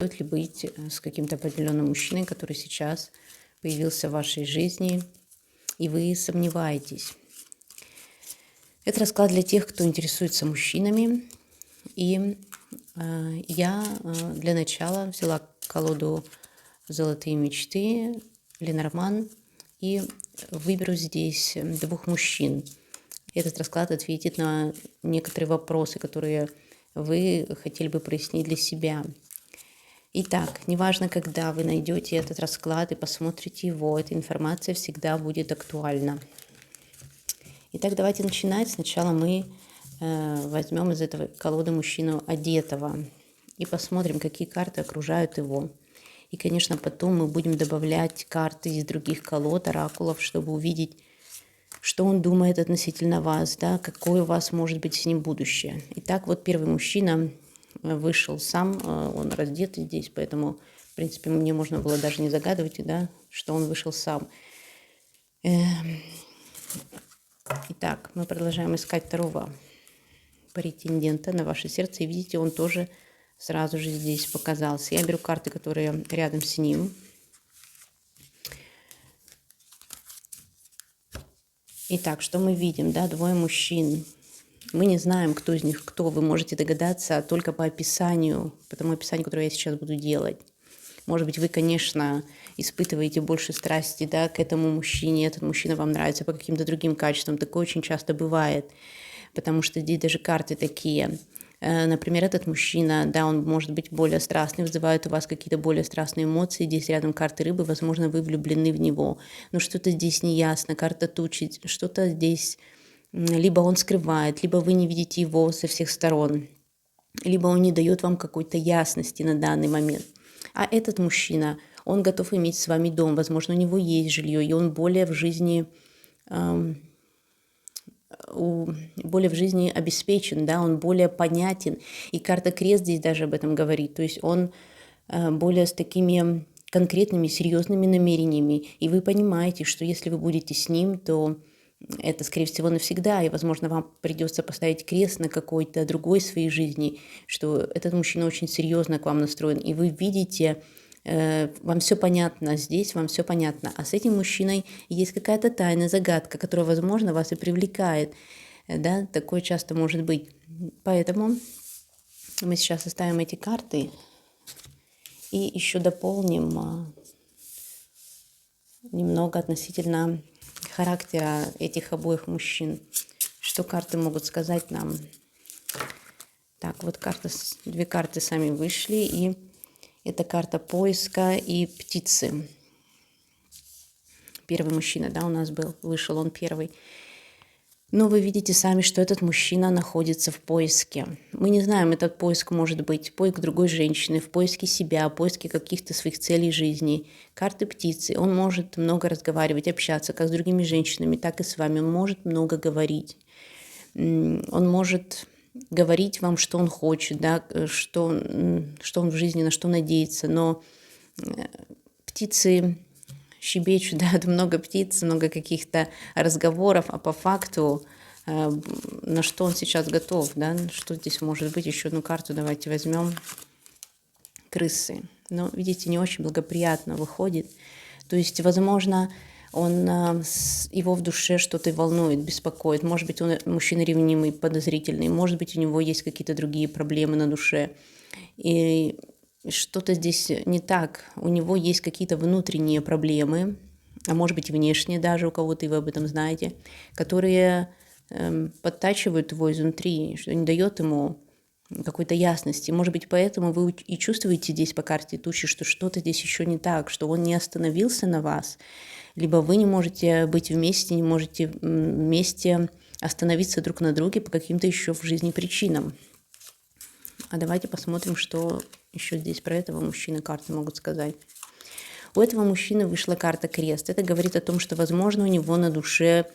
Стоит ли быть с каким-то определенным мужчиной, который сейчас появился в вашей жизни, и вы сомневаетесь? Это расклад для тех, кто интересуется мужчинами. И я для начала взяла колоду «Золотые мечты» Ленорман и выберу здесь двух мужчин. Этот расклад ответит на некоторые вопросы, которые вы хотели бы прояснить для себя. Итак, неважно, когда вы найдете этот расклад и посмотрите его, эта информация всегда будет актуальна. Итак, давайте начинать. Сначала мы возьмем из этой колоды мужчину одетого и посмотрим, какие карты окружают его. И, конечно, потом мы будем добавлять карты из других колод, оракулов, чтобы увидеть, что он думает относительно вас, да, какое у вас может быть с ним будущее. Итак, вот первый мужчина вышел сам, он раздет здесь, поэтому, в принципе, мне можно было даже не загадывать, да, что он вышел сам. Итак, мы продолжаем искать второго претендента на ваше сердце. И видите, он тоже сразу же здесь показался. Я беру карты, которые рядом с ним. Итак, что мы видим? Да, двое мужчин. Мы не знаем, кто из них кто. Вы можете догадаться только по описанию, по тому описанию, которое я сейчас буду делать. Может быть, вы, конечно, испытываете больше страсти, да, к этому мужчине, этот мужчина вам нравится по каким-то другим качествам. Такое очень часто бывает, потому что здесь даже карты такие. Например, этот мужчина, да, он может быть более страстный, вызывает у вас какие-то более страстные эмоции. Здесь рядом карты рыбы, возможно, вы влюблены в него. Но что-то здесь неясно, карта тучи, что-то здесь либо он скрывает, либо вы не видите его со всех сторон, либо он не дает вам какой-то ясности на данный момент. А этот мужчина, он готов иметь с вами дом, возможно, у него есть жилье, и он более в жизни обеспечен, да, он более понятен. И карта крест здесь даже об этом говорит. То есть он более с такими конкретными, серьезными намерениями. И вы понимаете, что если вы будете с ним, то это, скорее всего, навсегда. И, возможно, вам придется поставить крест на какой-то другой своей жизни, что этот мужчина очень серьезно к вам настроен. И вы видите, вам все понятно здесь, вам все понятно. А с этим мужчиной есть какая-то тайна, загадка, которая, возможно, вас и привлекает. Да, такое часто может быть. Поэтому мы сейчас оставим эти карты и еще дополним немного относительно характера этих обоих мужчин. Что карты могут сказать нам? Так, вот две карты сами вышли, и это карта поиска и птицы. Первый мужчина, да, у нас вышел он первый. Но вы видите сами, что этот мужчина находится в поиске. Мы не знаем, этот поиск может быть поиск другой женщины, в поиске себя, в поиске каких-то своих целей жизни. Карты птицы. Он может много разговаривать, общаться как с другими женщинами, так и с вами. Он может много говорить. Он может говорить вам, что он хочет, да, что он в жизни, на что надеется. Но птицы щебечут, да, много птиц, много каких-то разговоров, а по факту на что он сейчас готов, да, что здесь может быть. Еще одну карту давайте возьмем. Крысы. Но, видите, не очень благоприятно выходит. То есть, возможно, его в душе что-то волнует, беспокоит. Может быть, он мужчина ревнимый, подозрительный. Может быть, у него есть какие-то другие проблемы на душе. И что-то здесь не так. У него есть какие-то внутренние проблемы, а может быть, внешние даже у кого-то, и вы об этом знаете, которые подтачивают его изнутри, что не дает ему какой-то ясности. Может быть, поэтому вы и чувствуете здесь по карте тучи, что что-то здесь еще не так, что он не остановился на вас, либо вы не можете быть вместе, не можете вместе остановиться друг на друге по каким-то еще в жизни причинам. А давайте посмотрим, что еще здесь про этого мужчины карты могут сказать. У этого мужчины вышла карта крест. Это говорит о том, что, возможно, у него на душе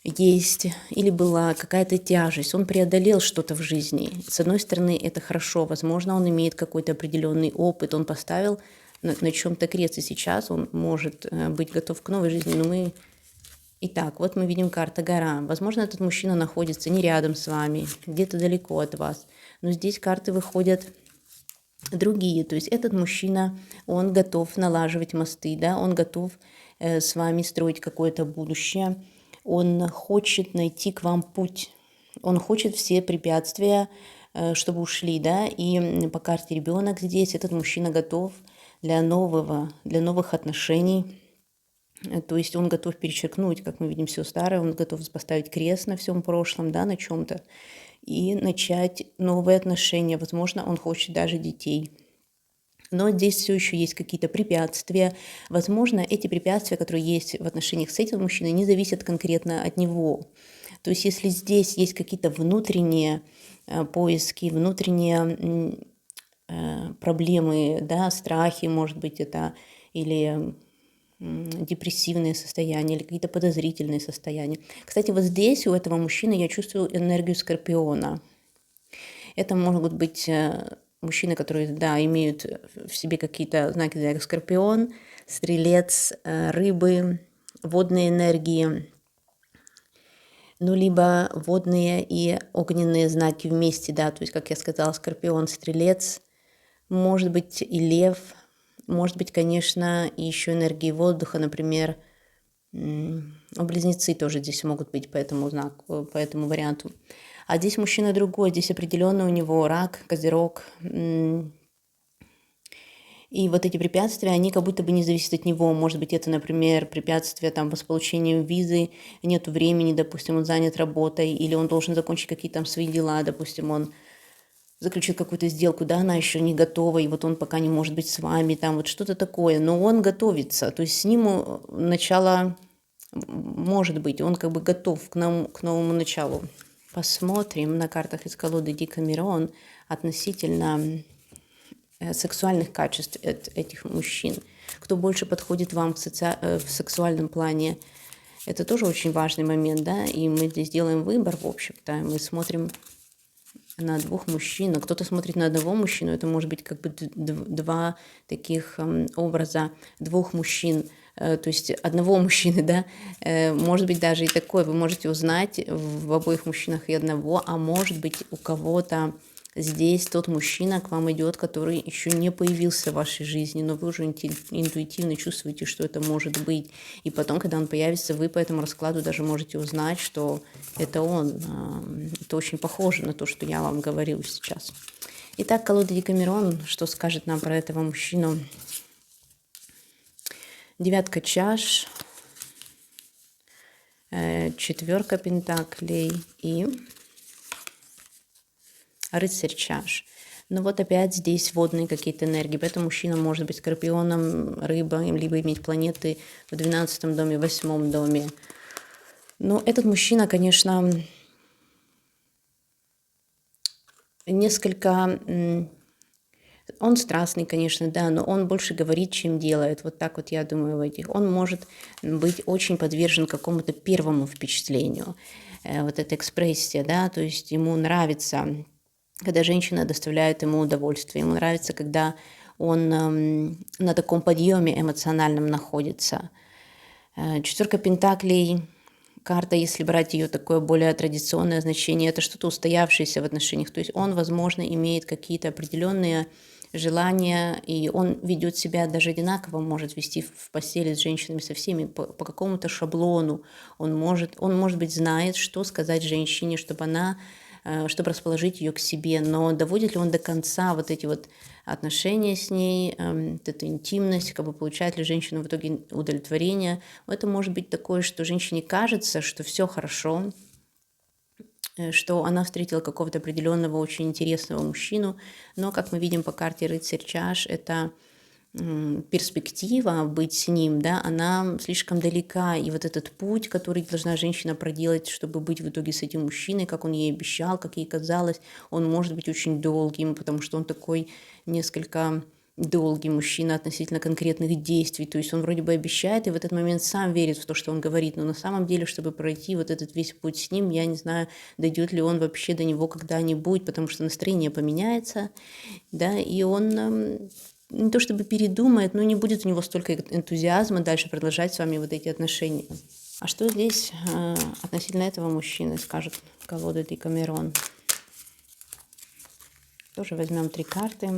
есть или была какая-то тяжесть. Он преодолел что-то в жизни. С одной стороны, это хорошо. Возможно, он имеет какой-то определенный опыт. Он поставил на чем-то крест, и сейчас он может быть готов к новой жизни. Но Итак, вот мы видим карта гора. Возможно, этот мужчина находится не рядом с вами, где-то далеко от вас. Но здесь карты выходят другие. То есть этот мужчина, он готов налаживать мосты, да, он готов с вами строить какое-то будущее, он хочет найти к вам путь, он хочет все препятствия, чтобы ушли, да, и по карте ребенок здесь, этот мужчина готов для новых отношений, то есть он готов перечеркнуть, как мы видим, все старое, он готов поставить крест на всем прошлом, да, на чем-то, и начать новые отношения. Возможно, он хочет даже детей. Но здесь все еще есть какие-то препятствия. Возможно, эти препятствия, которые есть в отношениях с этим мужчиной, не зависят конкретно от него. То есть если здесь есть какие-то внутренние поиски, внутренние проблемы, да, страхи, может быть, это или депрессивные состояния, или какие-то подозрительные состояния. Кстати, вот здесь у этого мужчины я чувствую энергию Скорпиона. Это могут быть мужчины, которые, да, имеют в себе какие-то знаки зодиака: Скорпион, Стрелец, Рыбы, водные энергии, ну, либо водные и огненные знаки вместе, да, то есть, как я сказала, Скорпион, Стрелец, может быть и Лев, может быть, конечно, и еще энергии воздуха, например, Близнецы тоже здесь могут быть по этому знаку, по этому варианту. А здесь мужчина другой, здесь определенно у него Рак, Козерог. И вот эти препятствия, они как будто бы не зависят от него. Может быть, это, например, препятствие там с получением визы, нету времени, допустим, он занят работой, или он должен закончить какие-то там свои дела, допустим, он заключит какую-то сделку, да, она еще не готова, и вот он пока не может быть с вами, там вот что-то такое, но он готовится, то есть с ним начало может быть, он как бы готов к новому началу. Посмотрим на картах из колоды Декамерон относительно сексуальных качеств этих мужчин. Кто больше подходит вам в сексуальном плане, это тоже очень важный момент, да, и мы здесь делаем выбор, в общем-то, мы смотрим на двух мужчин, а кто-то смотрит на одного мужчину, это может быть как бы два таких образа двух мужчин, то есть одного мужчины, да, может быть даже и такое, вы можете узнать в обоих мужчинах и одного, а может быть у кого-то здесь тот мужчина к вам идет, который еще не появился в вашей жизни, но вы уже интуитивно чувствуете, что это может быть. И потом, когда он появится, вы по этому раскладу даже можете узнать, что это он. Это очень похоже на то, что я вам говорила сейчас. Итак, колода Декамерон, что скажет нам про этого мужчину? Девятка чаш, четверка пентаклей и рыцарь чаш. Но вот опять здесь водные какие-то энергии. Поэтому мужчина может быть скорпионом, рыбой, либо иметь планеты в 12 доме, в 8 доме. Но этот мужчина, конечно, несколько... Он страстный, конечно, да, но он больше говорит, чем делает. Вот так вот я думаю в этих. Он может быть очень подвержен какому-то первому впечатлению. Вот эта экспрессия, да, то есть ему нравится, когда женщина доставляет ему удовольствие. Ему нравится, когда он на таком подъеме эмоциональном находится. Четверка пентаклей, карта, если брать ее такое более традиционное значение, это что-то устоявшееся в отношениях. То есть он, возможно, имеет какие-то определенные желания, и он ведет себя даже одинаково, может вести в постели с женщинами, со всеми, по какому-то шаблону. Он может быть, знает, что сказать женщине, чтобы расположить ее к себе, но доводит ли он до конца вот эти вот отношения с ней, вот эту интимность, как бы получает ли женщина в итоге удовлетворение. Это может быть такое, что женщине кажется, что все хорошо, что она встретила какого-то определенного очень интересного мужчину, но, как мы видим по карте рыцарь чаш, это перспектива быть с ним, да, она слишком далека, и вот этот путь, который должна женщина проделать, чтобы быть в итоге с этим мужчиной, как он ей обещал, как ей казалось, он может быть очень долгим, потому что он такой несколько долгий мужчина относительно конкретных действий, то есть он вроде бы обещает и в этот момент сам верит в то, что он говорит, но на самом деле, чтобы пройти вот этот весь путь с ним, я не знаю, дойдет ли он вообще до него когда-нибудь, потому что настроение поменяется, да, и он не то чтобы передумает, но не будет у него столько энтузиазма дальше продолжать с вами вот эти отношения. А что здесь относительно этого мужчины скажет колода Декамерон? Тоже возьмем 3 карты.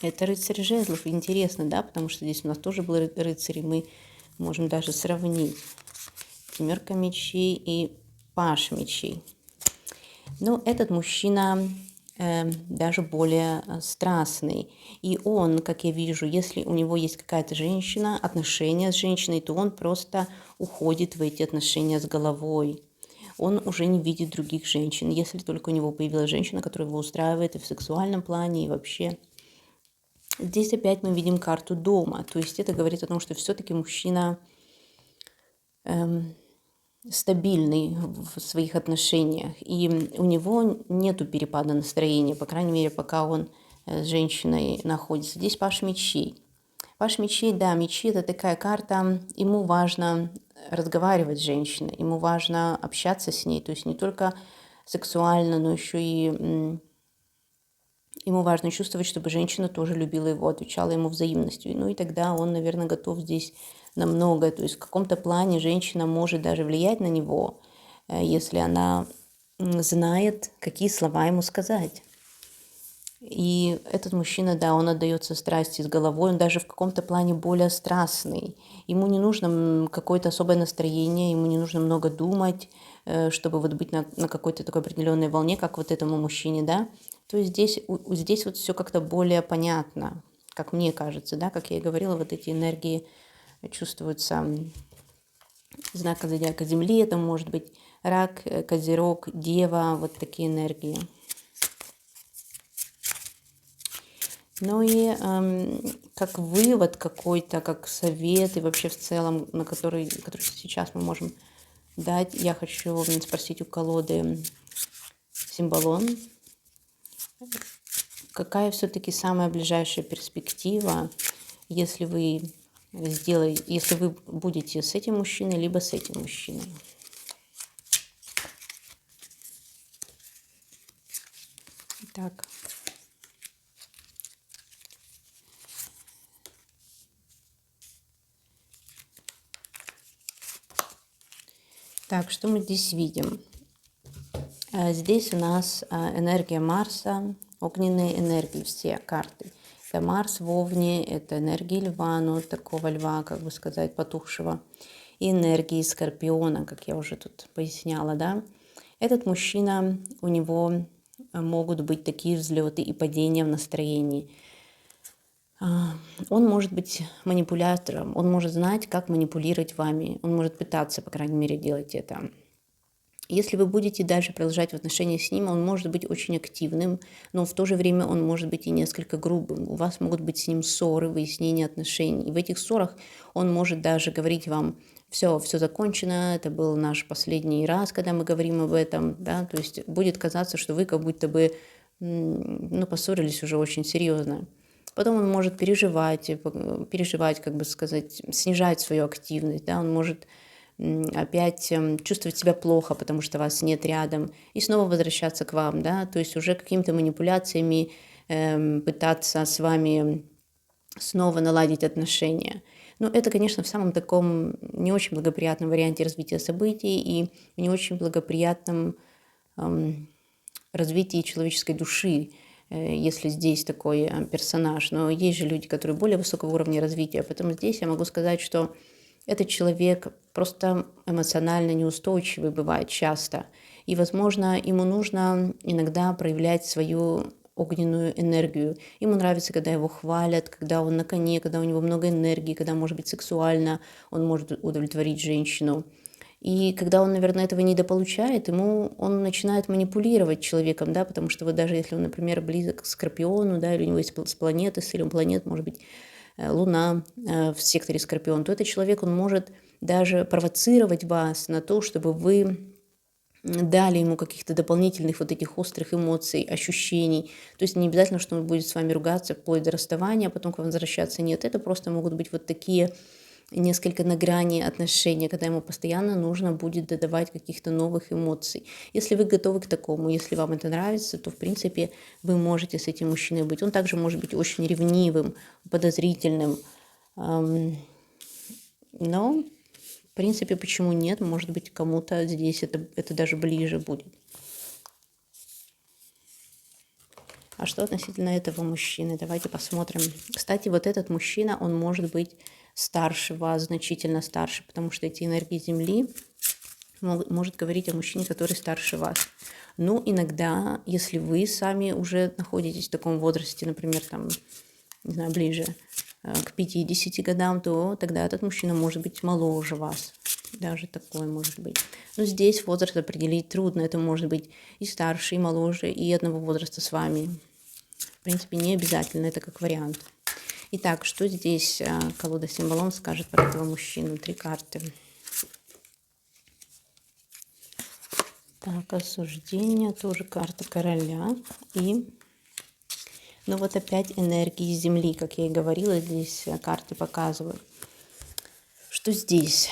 Это рыцарь жезлов. Интересно, да, потому что здесь у нас тоже был рыцарь, и мы можем даже сравнить. Семерка мечей и паш мечей. Но этот мужчина даже более страстный. И он, как я вижу, если у него есть какая-то женщина, отношения с женщиной, то он просто уходит в эти отношения с головой. Он уже не видит других женщин, если только у него появилась женщина, которая его устраивает и в сексуальном плане, и вообще. Здесь опять мы видим карту дома. То есть это говорит о том, что все-таки мужчина стабильный в своих отношениях, и у него нету перепада настроения, по крайней мере, пока он с женщиной находится. Здесь паш мечей. Паш мечей, да, мечи – это такая карта, ему важно разговаривать с женщиной, ему важно общаться с ней, то есть не только сексуально, но еще и ему важно чувствовать, чтобы женщина тоже любила его, отвечала ему взаимностью. Ну и тогда он, наверное, готов здесь на многое. То есть в каком-то плане женщина может даже влиять на него, если она знает, какие слова ему сказать. И этот мужчина, да, он отдается страсти с головой, он даже в каком-то плане более страстный. Ему не нужно какое-то особое настроение, ему не нужно много думать, чтобы вот быть на какой-то такой определенной волне, как вот этому мужчине, да. То есть здесь вот все как-то более понятно, как мне кажется, да, как я и говорила, вот эти энергии чувствуются знака зодиака Земли, это может быть рак, козерог, дева, вот такие энергии. Ну и как вывод какой-то, как совет и вообще в целом, который сейчас мы можем дать, я хочу спросить у колоды Символон, какая все-таки самая ближайшая перспектива, если вы будете с этим мужчиной, либо с этим мужчиной. Так. Так, что мы здесь видим? Здесь у нас энергия Марса, огненные энергии, все карты. Это Марс в Овне, это энергия Льва, ну, такого льва, как бы сказать, потухшего. И энергии Скорпиона, как я уже тут поясняла, да. Этот мужчина, у него могут быть такие взлеты и падения в настроении. Он может быть манипулятором, он может знать, как манипулировать вами, он может пытаться, по крайней мере, делать это. Если вы будете дальше продолжать в отношениях с ним, он может быть очень активным, но в то же время он может быть и несколько грубым. У вас могут быть с ним ссоры, выяснения отношений. И в этих ссорах он может даже говорить вам: все закончено, это был наш последний раз, когда мы говорим об этом, да, то есть будет казаться, что вы как будто бы, поссорились уже очень серьезно. Потом он может переживать, как бы сказать, снижать свою активность, да, он может опять чувствовать себя плохо, потому что вас нет рядом, и снова возвращаться к вам, да, то есть уже какими-то манипуляциями пытаться с вами снова наладить отношения. Но это, конечно, в самом таком не очень благоприятном варианте развития событий и в не очень благоприятном развитии человеческой души, если здесь такой персонаж. Но есть же люди, которые более высокого уровня развития, поэтому здесь я могу сказать, что этот человек просто эмоционально неустойчивый бывает часто. И, возможно, ему нужно иногда проявлять свою огненную энергию. Ему нравится, когда его хвалят, когда он на коне, когда у него много энергии, когда, может быть, сексуально он может удовлетворить женщину. И когда он, наверное, этого недополучает, он начинает манипулировать человеком, да, потому что вот даже если он, например, близок к Скорпиону, да, или у него есть с силом планет, может быть, Луна в секторе Скорпион, то этот человек, он может даже провоцировать вас на то, чтобы вы дали ему каких-то дополнительных вот этих острых эмоций, ощущений. То есть не обязательно, что он будет с вами ругаться вплоть до расставания, а потом к вам возвращаться. Нет, это просто могут быть вот такие несколько на грани отношения, когда ему постоянно нужно будет додавать каких-то новых эмоций. Если вы готовы к такому, если вам это нравится, то, в принципе, вы можете с этим мужчиной быть. Он также может быть очень ревнивым, подозрительным. Но, в принципе, почему нет? Может быть, кому-то здесь это даже ближе будет. А что относительно этого мужчины? Давайте посмотрим. Кстати, вот этот мужчина, он может быть старше вас, значительно старше, потому что эти энергии Земли может говорить о мужчине, который старше вас. Ну, иногда, если вы сами уже находитесь в таком возрасте, например, там, не знаю, ближе к 50 годам, то тогда этот мужчина может быть моложе вас. Даже такое может быть. Но здесь возраст определить трудно. Это может быть и старше, и моложе, и одного возраста с вами. В принципе, не обязательно, это как вариант. Итак, что здесь колода Символон скажет про этого мужчину? 3 карты. Так, осуждение, тоже карта короля. И, ну вот опять энергии Земли, как я и говорила, здесь карты показывают. Что здесь?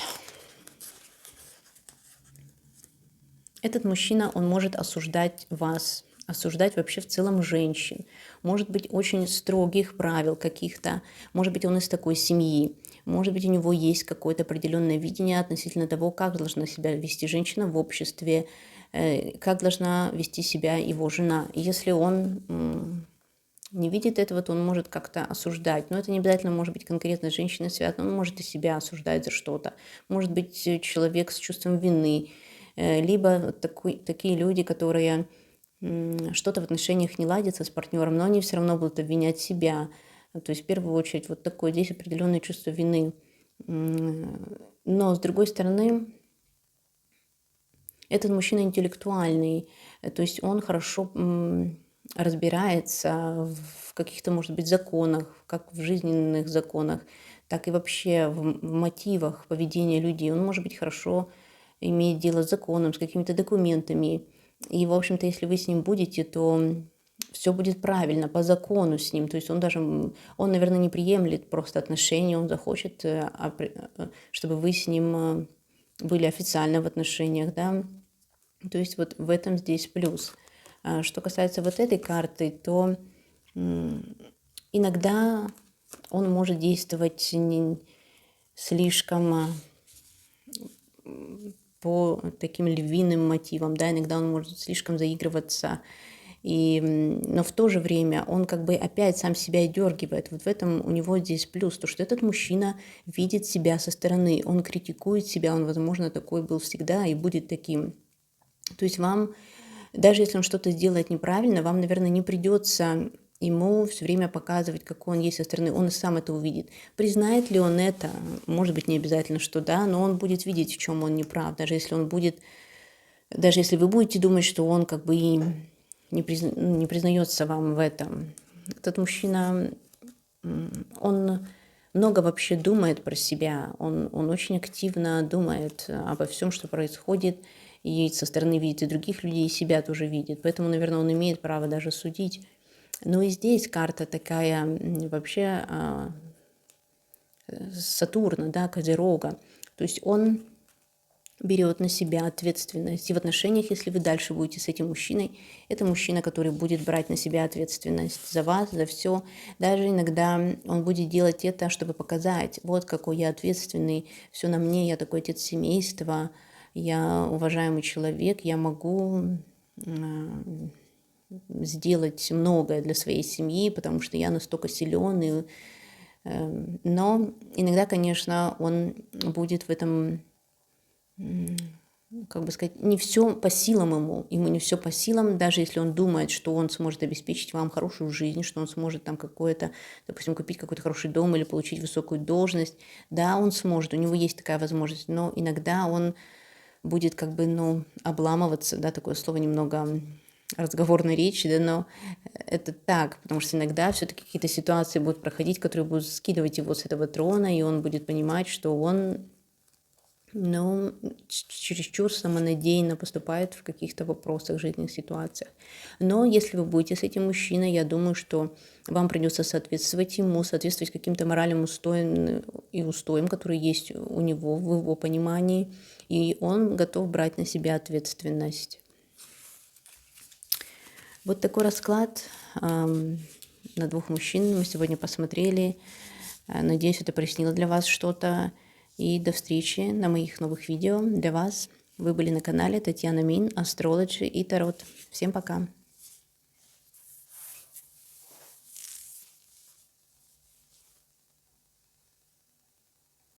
Этот мужчина, он может осуждать вас, осуждать вообще в целом женщин. Может быть, очень строгих правил каких-то. Может быть, он из такой семьи. Может быть, у него есть какое-то определенное видение относительно того, как должна себя вести женщина в обществе, как должна вести себя его жена. И если он не видит этого, то он может как-то осуждать. Но это не обязательно может быть конкретно с женщиной связано. Он может и себя осуждать за что-то. Может быть, человек с чувством вины. Либо такие люди, которые что-то в отношениях не ладятся с партнером, но они все равно будут обвинять себя. То есть в первую очередь вот такое здесь определенное чувство вины. Но с другой стороны, этот мужчина интеллектуальный, то есть он хорошо разбирается в каких-то, может быть, законах, как в жизненных законах, так и вообще в мотивах поведения людей. Он может быть хорошо иметь дело с законом, с какими-то документами. И, в общем-то, если вы с ним будете, то все будет правильно, по закону с ним. То есть он, наверное, не приемлет просто отношения, он захочет, чтобы вы с ним были официально в отношениях, да. То есть вот в этом здесь плюс. Что касается вот этой карты, то иногда он может действовать не слишком по таким львиным мотивам, да, иногда он может слишком заигрываться, но в то же время он как бы опять сам себя и дергивает. Вот в этом у него здесь плюс, то что этот мужчина видит себя со стороны, он критикует себя, он, возможно, такой был всегда и будет таким. То есть вам, даже если он что-то сделает неправильно, вам, наверное, не придется ему все время показывать, какой он есть со стороны. Он и сам это увидит. Признает ли он это? Может быть, не обязательно, что да, но он будет видеть, в чем он неправ. Даже если вы будете думать, что он как бы и не признается вам в этом. Этот мужчина, он много вообще думает про себя. Он очень активно думает обо всем, что происходит. И со стороны видит и других людей, и себя тоже видит. Поэтому, наверное, он имеет право даже судить. Но и здесь карта такая вообще Сатурна, да, Козерога. То есть он берет на себя ответственность. И в отношениях, если вы дальше будете с этим мужчиной, это мужчина, который будет брать на себя ответственность за вас, за все. Даже иногда он будет делать это, чтобы показать, вот какой я ответственный, все на мне, я такой отец семейства, я уважаемый человек, я могу сделать многое для своей семьи, потому что я настолько силен. Но иногда, конечно, он будет в этом, как бы сказать, не все по силам ему не все по силам, даже если он думает, что он сможет обеспечить вам хорошую жизнь, что он сможет там допустим, купить какой-то хороший дом или получить высокую должность. Да, он сможет, у него есть такая возможность, но иногда он будет как бы, обламываться, да, такое слово немного разговорной речи, да, но это так, потому что иногда все-таки какие-то ситуации будут проходить, которые будут скидывать его с этого трона, и он будет понимать, что он, чересчур самонадеянно поступает в каких-то вопросах, жизненных ситуациях. Но если вы будете с этим мужчиной, я думаю, что вам придется соответствовать ему, соответствовать каким-то моральным устоям, которые есть у него в его понимании, и он готов брать на себя ответственность. Вот такой расклад на 2 мужчин мы сегодня посмотрели. Надеюсь, это прояснило для вас что-то. И до встречи на моих новых видео для вас. Вы были на канале Татьяна Мин, Астрологи и Тарот. Всем пока!